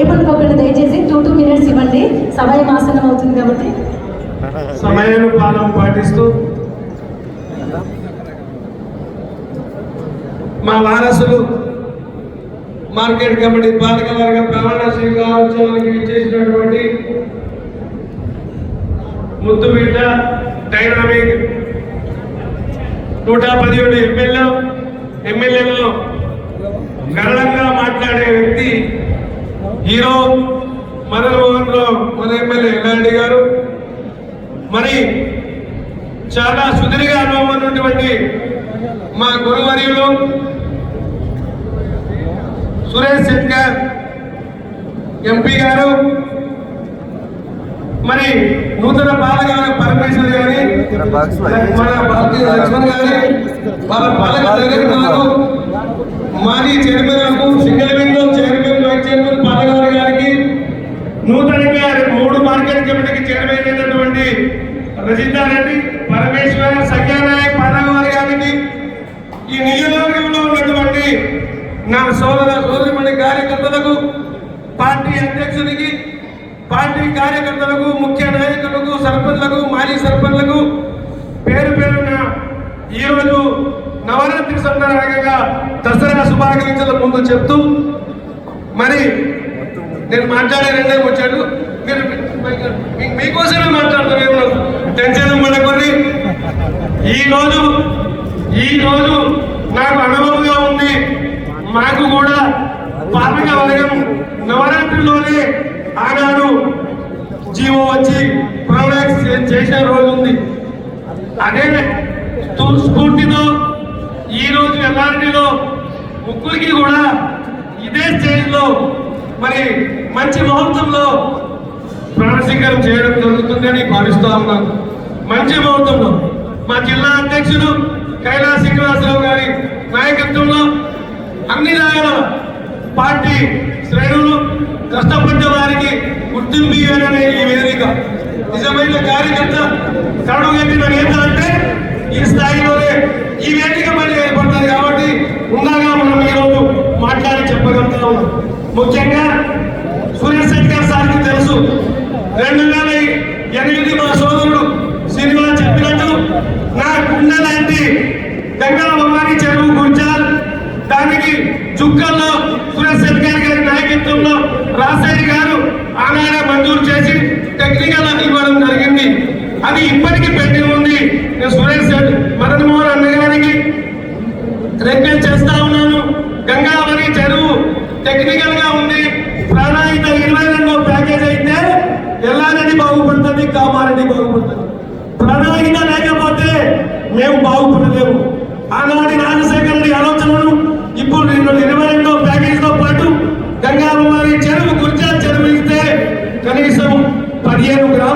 ఏమనుకోకుండా దయచేసి 2 minutes ఇవ్వండి, సమయమాసనం అవుతుంది కాబట్టి. సమయానుపాలన పాటిస్తూ మా వారసులు మార్కెట్ కమిటీ పాలకవర్గ ప్రమాణ స్వీకారోత్సవానికి విచ్చేసినటువంటి ముద్దు బిడ్డ డైనామిక్ 117 ఎమ్మెల్యేలలో గర్వంగా మాట్లాడే వ్యక్తి హీరో మదన్ మోహన్ రావు మన ఎమ్మెల్యే ఎల్లారెడ్డి గారు. మరి చాలా సుదీర్ఘ అనుభవం ఉన్నటువంటి మా గురువర్యులు సురేష్ శెట్కర్ ఎంపీ గారు, మరి నూతన పాలక పరమేశ్వర్ గారి, మన భారతీయ లక్ష్మణ్ గారి, వాళ్ళ పాలక డైరెక్టర్లకు, మాజీ చైర్మన్లకు, single window chairman, vice chairman పాలగారు గారికి, నూతనంగా 3 మార్కెట్ కమిటీకి చైర్మన్ అయినటువంటి రజితారెడ్డి, పరమేశ్వర్, సఖ్యానాయక్ పాలగారు గారికి, ఈ నియోజకవర్గంలో ఉన్నటువంటి నా సోదరిమణి కార్యకర్తలకు, పార్టీ అధ్యక్షునికి, పార్టీ కార్యకర్తలకు, ముఖ్య నాయకులకు, సర్పంచ్లకు, మాజీ సర్పంచ్లకు పేరు పేరున ఈరోజు నవరాత్రి సందర్భంగా దసరా శుభాకాంక్షల ముందు చెప్తూ, మరి నేను మాట్లాడే 2 వచ్చాడు, మీరు మీకోసమే మాట్లాడుతున్నాను, టెన్షన్ పడకొని. ఈరోజు నాకు అనుభవంగా ఉంది. మాకు కూడా పాలక వర్గం నవరాత్రిలోనే ఆనాడు జీవో వచ్చి ప్రొడక్ట్స్ చేసిన రోజు ఉంది. అదే స్ఫూర్తితో ఈరోజు ఎల్లారెడ్డిలో ముగ్గురికి కూడా ఇదే స్టేజ్లో మరి మంచి ముహూర్తంలో ప్రాణస్వీకారం చేయడం జరుగుతుందని భావిస్తూ ఉన్నాను. మంచి ముహూర్తంలో మా జిల్లా అధ్యక్షుడు కైలాస్ శ్రీనివాసరావు గారి నాయకత్వంలో అన్ని రకాల పార్టీ శ్రేణులు కష్టపడ్డ వారికి గుర్తింపు ఇవ్వాలనే ఈ వేదిక నిజమైన కార్యకర్త కడుగట్టిన నేత అంటే ఈ స్థాయిలోనే ఈ వేదిక పని ఏర్పడుతుంది. కాబట్టి ఉండగా మనం ఈరోజు మాట్లాడి చెప్పగలుగుతా ఉన్నాం. ముఖ్యంగా సురేష్ శెట్కర్ సార్కి తెలుసు, 2008 మా సోదరుడు శ్రీనివాస్ చెప్పినట్టు నా గుండె లాంటి గంగా భవానీ చెరువు గుంజాల్ దానికి చుక్కల్లో సురేష్ శెట్కర్ గారి నాయకత్వంలో రాజశేఖర్ గారు ఆనాడే మంజూరు చేసి టెక్నికల్ ఇవ్వడం జరిగింది. అది ఇప్పటికీ పెండింగ్ ఉంది. నేను సురేష్ మదన్ మోహన్ అన్న గారికి రిక్వెస్ట్ చేస్తా ఉన్నాను. గంగావరి చెరువు టెక్నికల్ గా ఉంది. ప్రాణాయిత 22 ప్యాకేజ్ అయితే ఎల్లారెడ్డి బాగుపడుతుంది, కామారెడ్డి బాగుపడుతుంది. ప్రణాళిక లేకపోతే మేము బాగుపడలేము. ఆనాటి